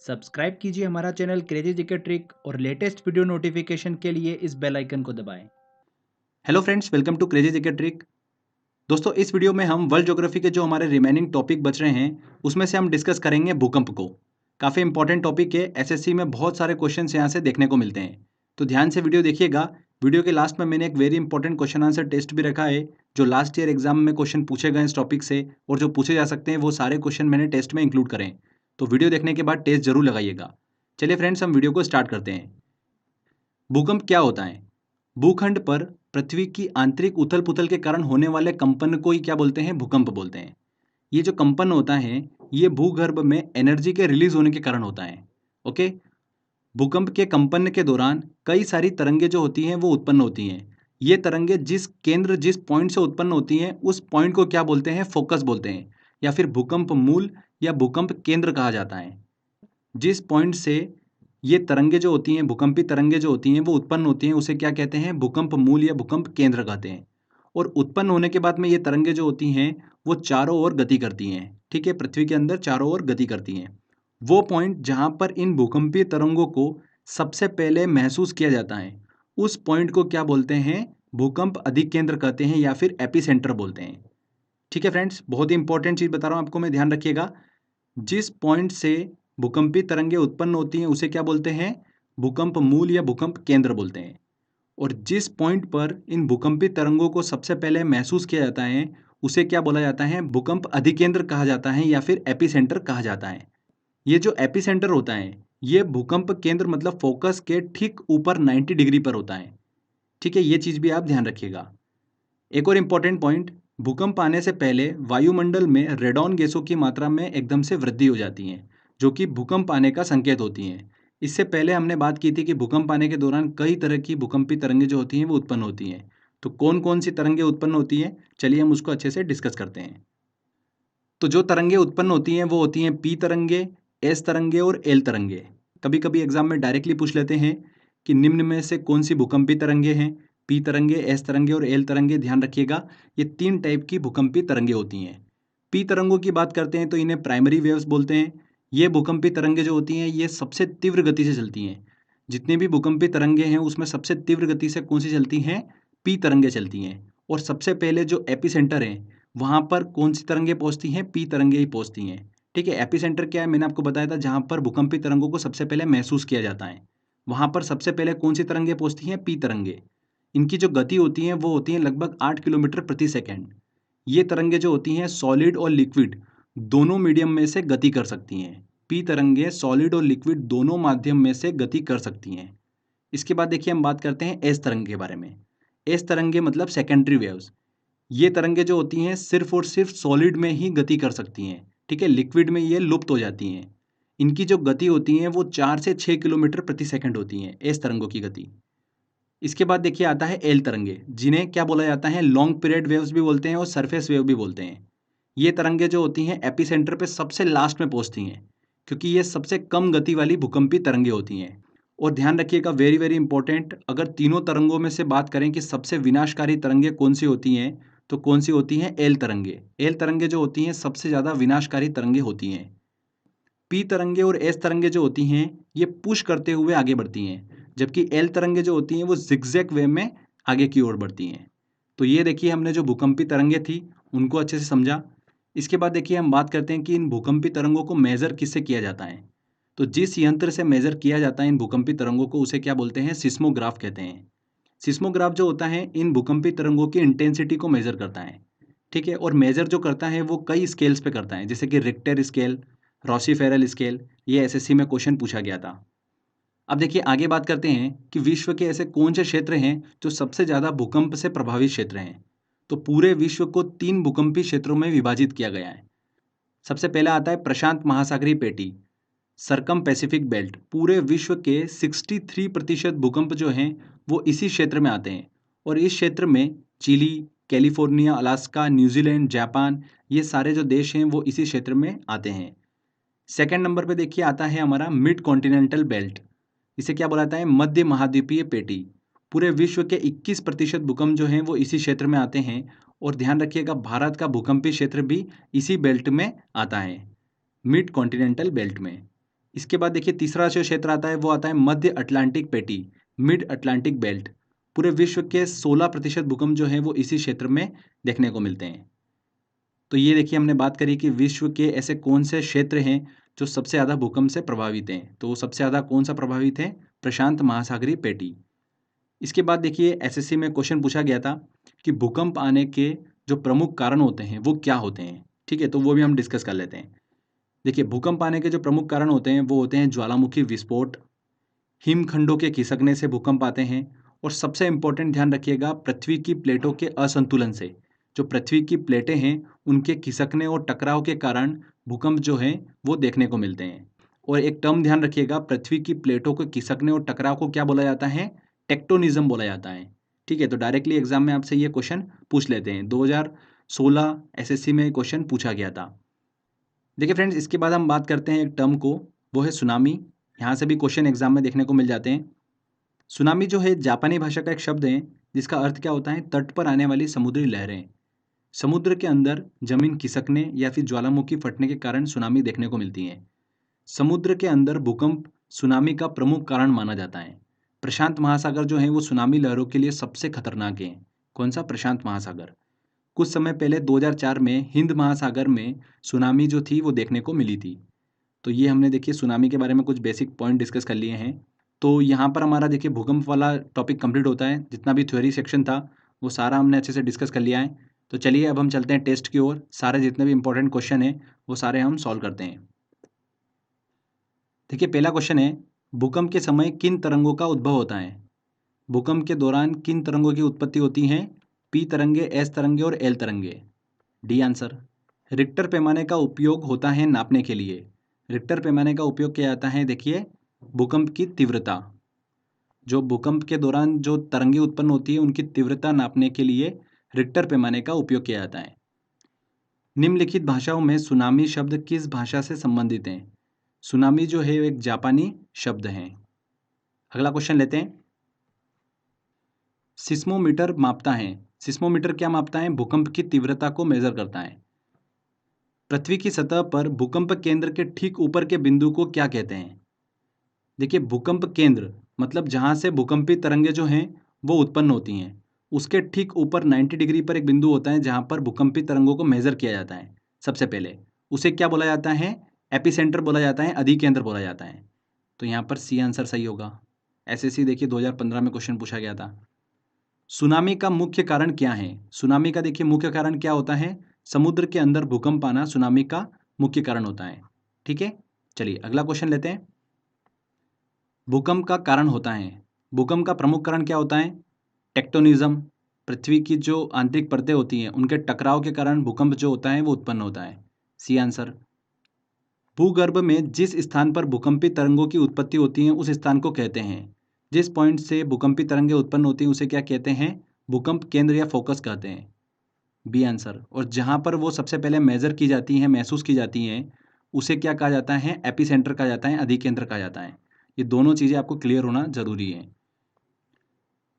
Subscribe कीजिए हमारा channel crazy GK trick और लेटेस्ट वीडियो नोटिफिकेशन के लिए इस बेल आइकन को दबाएं। Hello friends, welcome to crazy GK trick. दोस्तों, इस वीडियो में हम वर्ल्ड ज्योग्राफी के जो हमारे रिमेनिंग टॉपिक बच रहे हैं उसमें से हम डिस्कस करेंगे भूकंप को। काफ़ी इंपॉर्टेंट टॉपिक है, एसएससी में बहुत सारे क्वेश्चन यहाँ से देखने को मिलते हैं, तो ध्यान से वीडियो देखिएगा। वीडियो के लास्ट में मैंने एक very important question answer test भी रखा है, जो लास्ट ईयर एग्जाम में क्वेश्चन पूछे गए इस टॉपिक से और जो पूछे जा सकते हैं वो सारे क्वेश्चन मैंने टेस्ट में इंक्लूड करें। तो वीडियो देखने के बाद टेस्ट जरूर लगाइएगा। चलिए फ्रेंड्स, हम वीडियो को स्टार्ट करते हैं। भूकंप क्या होता है? भूखंड पर पृथ्वी की आंतरिक उथल पुथल के कारण होने वाले कंपन को ही क्या बोलते हैं? भूकंप बोलते हैं। ये जो कंपन होता है ये भूगर्भ में एनर्जी के रिलीज होने के कारण होता है। ओके। भूकंप के कंपन के दौरान कई सारी तरंगे जो होती हैं वो उत्पन्न होती हैं। ये तरंगे जिस पॉइंट से उत्पन्न होती हैं उस पॉइंट को क्या बोलते हैं? फोकस बोलते हैं, या फिर भूकंप मूल या भूकंप केंद्र कहा जाता है। जिस पॉइंट से ये तरंगे जो होती हैं, भूकंपी तरंगे जो होती हैं वो उत्पन्न होती हैं, उसे क्या कहते हैं? भूकंप मूल या भूकंप केंद्र कहते हैं। और उत्पन्न होने के बाद में ये तरंगे जो होती हैं वो चारों ओर गति करती हैं। ठीक है, पृथ्वी के अंदर चारों ओर गति करती हैं। वो पॉइंट जहाँ पर इन भूकंपीय तरंगों को सबसे पहले महसूस किया जाता है उस पॉइंट को क्या बोलते हैं? भूकंप अधिकेंद्र कहते हैं या फिर एपिसेंटर बोलते हैं। ठीक है फ्रेंड्स, बहुत ही इंपॉर्टेंट चीज़ बता रहा हूँ आपको मैं, ध्यान रखिएगा। जिस पॉइंट से भूकंपी तरंगे उत्पन्न होती हैं उसे क्या बोलते हैं? भूकंप मूल या भूकंप केंद्र बोलते हैं। और जिस पॉइंट पर इन भूकंपी तरंगों को सबसे पहले महसूस किया जाता है उसे क्या बोला जाता है? भूकंप अधिकेंद्र कहा जाता है या फिर एपिसेंटर कहा जाता है। ये जो एपिसेंटर होता है ये भूकंप केंद्र मतलब फोकस के ठीक ऊपर 90 डिग्री पर होता है। ठीक है, ये चीज़ भी आप ध्यान रखिएगा। एक और इम्पॉर्टेंट पॉइंट, भूकंप आने से पहले वायुमंडल में रेडॉन गैसों की मात्रा में एकदम से वृद्धि हो जाती है, जो कि भूकंप आने का संकेत होती हैं। इससे पहले हमने बात की थी कि भूकंप आने के दौरान कई तरह की भूकंपी तरंगें जो होती हैं वो उत्पन्न होती हैं। तो कौन कौन सी तरंगें उत्पन्न होती हैं, चलिए हम उसको अच्छे से डिस्कस करते हैं। तो जो तरंगें उत्पन्न होती हैं वो होती हैं पी तरंगे, एस तरंगे और एल तरंगे। कभी कभी एग्जाम में डायरेक्टली पूछ लेते हैं कि निम्न में से कौन सी भूकंपी तरंगे हैं? पी तरंगे, एस तरंगे और एल तरंगे। ध्यान रखिएगा, ये 3 टाइप की भूकंपी तरंगे होती हैं। पी तरंगों की बात करते हैं तो इन्हें प्राइमरी वेव्स बोलते हैं। ये भूकंपी तरंगे जो होती हैं ये सबसे तीव्र गति से चलती हैं। जितनी भी भूकंपी तरंगे हैं उसमें सबसे तीव्र गति से कौन सी चलती हैं? पी तरंगे चलती हैं। और सबसे पहले जो एपिसेंटर है वहाँ पर कौन सी तरंगे पहुँचती हैं? पी तरंगे ही पहुँचती हैं। ठीक है, एपिसेंटर क्या है मैंने आपको बताया था, जहाँ पर भूकंपी तरंगों को सबसे पहले महसूस किया जाता है। वहाँ पर सबसे पहले कौन सी तरंगे पहुँचती हैं? पी तरंगे। इनकी जो गति होती है वो होती है लगभग 8 किलोमीटर प्रति सेकंड। ये तरंगे जो होती हैं सॉलिड और लिक्विड दोनों मीडियम में से गति कर सकती हैं। पी तरंगे सॉलिड और लिक्विड दोनों माध्यम में से गति कर सकती हैं। इसके बाद देखिए हम बात करते हैं एस तरंग के बारे में। एस तरंगे मतलब सेकेंडरी वेव्स। ये तरंगे जो होती हैं सिर्फ और सिर्फ सॉलिड में ही गति कर सकती हैं। ठीक है, लिक्विड में ये लुप्त हो जाती हैं। इनकी जो गति होती है वो 4 से 6 किलोमीटर प्रति सेकंड होती हैं, एस तरंगों की गति। इसके बाद देखिए आता है एल तरंगे, जिन्हें क्या बोला जाता है? लॉन्ग पीरियड वेव्स भी बोलते हैं और सरफेस वेव भी बोलते हैं। ये तरंगे जो होती हैं एपिसेंटर पे सबसे लास्ट में पहुंचती हैं, क्योंकि ये सबसे कम गति वाली भूकंपी तरंगे होती हैं। और ध्यान रखिएगा, वेरी वेरी इंपॉर्टेंट, अगर तीनों तरंगों में से बात करें कि सबसे विनाशकारी तरंगे कौन सी होती हैं, तो कौन सी होती हैं? एल तरंगे। एल तरंगे जो होती हैं सबसे ज़्यादा विनाशकारी तरंगे होती हैं। पी तरंगे और एस तरंगे जो होती हैं ये पुश करते हुए आगे बढ़ती हैं, जबकि एल तरंगे जो होती हैं वो जिगजैग वे में आगे की ओर बढ़ती हैं। तो ये देखिए हमने जो भूकंपी तरंगे थी उनको अच्छे से समझा। इसके बाद देखिए हम बात करते हैं कि इन भूकंपी तरंगों को मेजर किससे किया जाता है। तो जिस यंत्र से मेजर किया जाता है इन भूकंपी तरंगों को उसे क्या बोलते हैं? सिस्मोग्राफ कहते हैं। सिस्मोग्राफ जो होता है इन भूकंपी तरंगों की इंटेंसिटी को मेजर करता है। ठीक है, और मेजर जो करता है वो कई स्केल्स पे करता है, जैसे कि रिक्टर स्केल, रॉसी-फेरल स्केल। ये एसएससी में क्वेश्चन पूछा गया था। अब देखिए आगे बात करते हैं कि विश्व के ऐसे कौन से क्षेत्र हैं जो सबसे ज़्यादा भूकंप से प्रभावित क्षेत्र हैं। तो पूरे विश्व को 3 भूकंपी क्षेत्रों में विभाजित किया गया है। सबसे पहला आता है प्रशांत महासागरीय पेटी, सरकम पैसिफिक बेल्ट। पूरे विश्व के 63% भूकंप जो हैं वो इसी क्षेत्र में आते हैं। और इस क्षेत्र में Chile, California, Alaska, New Zealand, Japan, ये सारे जो देश हैं वो इसी क्षेत्र में आते हैं। सेकंड नंबर पे देखिए आता है हमारा मिड कॉन्टिनेंटल बेल्ट। इसे क्या बोला जाता है? मध्य महाद्वीपीय पेटी। पूरे विश्व के 21% भूकंप जो हैं वो इसी क्षेत्र में आते हैं। और ध्यान रखिएगा भारत का भूकंपीय क्षेत्र भी इसी बेल्ट में आता है, मिड कॉन्टिनेंटल बेल्ट में। इसके बाद देखिए तीसरा जो क्षेत्र आता है वो आता है मध्य अटलांटिक पेटी, मिड अटलांटिक बेल्ट। पूरे विश्व के 16% भूकंप जो हैं वो इसी क्षेत्र में देखने को मिलते हैं। तो ये देखिए हमने बात करी कि विश्व के ऐसे कौन से क्षेत्र हैं जो सबसे ज़्यादा भूकंप से प्रभावित हैं। तो सबसे ज़्यादा कौन सा प्रभावित है? प्रशांत महासागरीय पेटी। इसके बाद देखिए एसएससी में क्वेश्चन पूछा गया था कि भूकंप आने के जो प्रमुख कारण होते हैं वो क्या होते हैं। ठीक है, तो वो भी हम डिस्कस कर लेते हैं। देखिए भूकंप आने के जो प्रमुख कारण होते हैं वो होते हैं ज्वालामुखी विस्फोट, हिमखंडों के खिसकने से भूकंप आते हैं, और सबसे इंपॉर्टेंट ध्यान रखिएगा पृथ्वी की प्लेटों के असंतुलन से। जो पृथ्वी की प्लेटें हैं उनके खिसकने और टकराव के कारण भूकंप जो हैं वो देखने को मिलते हैं। और एक टर्म ध्यान रखिएगा, पृथ्वी की प्लेटों के खिसकने और टकराव को क्या बोला जाता है? टेक्टोनिज्म बोला जाता है। ठीक है, तो डायरेक्टली एग्जाम में आपसे ये क्वेश्चन पूछ लेते हैं। 2016 एसएससी में क्वेश्चन पूछा गया था। देखिए फ्रेंड्स, इसके बाद हम बात करते हैं एक टर्म को, वो है सुनामी। यहाँ से भी क्वेश्चन एग्जाम में देखने को मिल जाते हैं। सुनामी जो है जापानी भाषा का एक शब्द है जिसका अर्थ क्या होता है? तट पर आने वाली समुद्री लहरें। समुद्र के अंदर जमीन खिसकने या फिर ज्वालामुखी फटने के कारण सुनामी देखने को मिलती है। समुद्र के अंदर भूकंप सुनामी का प्रमुख कारण माना जाता है। प्रशांत महासागर जो है वो सुनामी लहरों के लिए सबसे खतरनाक है। कौन सा? प्रशांत महासागर। कुछ समय पहले 2004 में हिंद महासागर में सुनामी जो थी वो देखने को मिली थी। तो ये हमने देखिए सुनामी के बारे में कुछ बेसिक पॉइंट डिस्कस कर लिए हैं। तो यहाँ पर हमारा देखिए भूकंप वाला टॉपिक कंप्लीट होता है। जितना भी थ्योरी सेक्शन था वो सारा हमने अच्छे से डिस्कस कर लिया है। तो चलिए अब हम चलते हैं टेस्ट की ओर। सारे जितने भी इंपॉर्टेंट क्वेश्चन हैं वो सारे हम सॉल्व करते हैं। देखिए पहला क्वेश्चन है, भूकंप के समय किन तरंगों का उद्भव होता है? भूकंप के दौरान किन तरंगों की उत्पत्ति होती है? पी तरंगे, एस तरंगे और एल तरंगे। D answer. रिक्टर पैमाने का उपयोग होता है नापने के लिए। रिक्टर पैमाने का उपयोग किया जाता है देखिए भूकंप की तीव्रता। जो भूकंप के दौरान जो तरंगे उत्पन्न होती है उनकी तीव्रता नापने के लिए रिक्टर पैमाने का उपयोग किया जाता है। निम्नलिखित भाषाओं में सुनामी शब्द किस भाषा से संबंधित है? सुनामी जो है एक जापानी शब्द है। अगला क्वेश्चन लेते हैं। सिस्मोमीटर मापता है। सिस्मोमीटर क्या मापता है? भूकंप की तीव्रता को मेजर करता है। पृथ्वी की सतह पर भूकंप केंद्र के ठीक ऊपर के बिंदु को क्या कहते हैं? देखिए भूकंप केंद्र मतलब जहां से भूकंपी तरंगे जो हैं वो उत्पन्न होती हैं, उसके ठीक ऊपर 90 डिग्री पर एक बिंदु होता है जहां पर भूकंपी तरंगों को मेजर किया जाता है। सबसे पहले उसे क्या बोला जाता है? एपिसेंटर बोला जाता है, अधिकेंद्र बोला जाता है। तो यहाँ पर सी आंसर सही होगा। एसएससी देखिए 2015 में क्वेश्चन पूछा गया था। सुनामी का मुख्य कारण क्या है? सुनामी का देखिए मुख्य कारण क्या होता है? समुद्र के अंदर भूकंप आना सुनामी का मुख्य कारण होता है। ठीक है, चलिए अगला क्वेश्चन लेते हैं। भूकंप का कारण होता है। भूकंप का प्रमुख कारण क्या होता है? टेक्टोनिज्म। पृथ्वी की जो आंतरिक परतें होती हैं उनके टकराव के कारण भूकंप जो होता है वो उत्पन्न होता है। C answer. भूगर्भ में जिस स्थान पर भूकंपी तरंगों की उत्पत्ति होती है उस स्थान को कहते हैं। जिस पॉइंट से भूकंपी तरंगें उत्पन्न होती हैं उसे क्या कहते हैं? भूकंप केंद्र या फोकस कहते हैं। B answer. और जहां पर वो सबसे पहले मेजर की जाती हैं, महसूस की जाती हैं, उसे क्या कहा जाता है? एपिसेंटर कहा जाता है, अधिकेंद्र कहा जाता है। ये दोनों चीजें आपको क्लियर होना जरूरी है।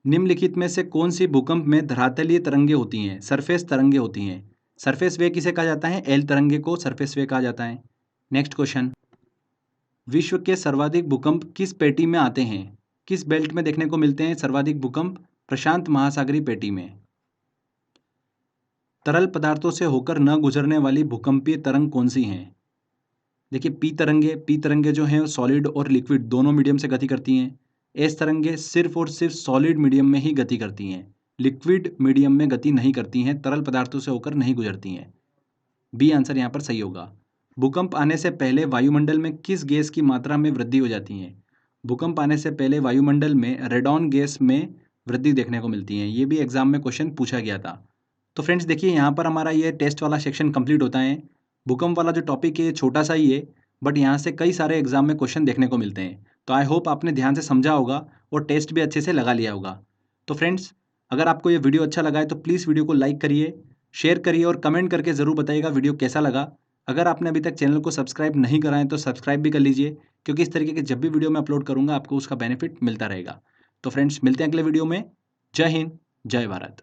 निम्नलिखित में से कौन सी भूकंप में धरातलीय तरंगे होती हैं? सरफेस तरंगे होती हैं। सरफेस वे किसे कहा जाता है? एल तरंगे को सरफेस वे कहा जाता है। नेक्स्ट क्वेश्चन, विश्व के सर्वाधिक भूकंप किस पेटी में आते हैं? किस बेल्ट में देखने को मिलते हैं सर्वाधिक भूकंप? प्रशांत महासागरीय पेटी में। तरल पदार्थों से होकर न गुजरने वाली भूकंपीय तरंग कौन सी हैं? देखिए पी तरंगे जो हैं सॉलिड और लिक्विड दोनों मीडियम से गति करती हैं। एस तरंगे सिर्फ और सिर्फ सॉलिड मीडियम में ही गति करती हैं, लिक्विड मीडियम में गति नहीं करती हैं, तरल पदार्थों से होकर नहीं गुजरती हैं। बी आंसर यहाँ पर सही होगा। भूकंप आने से पहले वायुमंडल में किस गैस की मात्रा में वृद्धि हो जाती है? भूकंप आने से पहले वायुमंडल में रेडॉन गैस में वृद्धि देखने को मिलती है। ये भी एग्जाम में क्वेश्चन पूछा गया था। तो फ्रेंड्स देखिए यहाँ पर हमारा ये टेस्ट वाला सेक्शन कंप्लीट होता है। भूकंप वाला जो टॉपिक है ये छोटा सा ही है, बट यहाँ से कई सारे एग्जाम में क्वेश्चन देखने को मिलते हैं। तो आई होप आपने ध्यान से समझा होगा और टेस्ट भी अच्छे से लगा लिया होगा। तो फ्रेंड्स अगर आपको ये वीडियो अच्छा लगा है तो प्लीज़ वीडियो को लाइक करिए, शेयर करिए और कमेंट करके ज़रूर बताइएगा वीडियो कैसा लगा। अगर आपने अभी तक चैनल को सब्सक्राइब नहीं करा है तो सब्सक्राइब भी कर लीजिए, क्योंकि इस तरीके के जब भी वीडियो मैं अपलोड करूँगा आपको उसका बेनिफिट मिलता रहेगा। तो फ्रेंड्स मिलते हैं अगले वीडियो में। जय हिंद, जय भारत।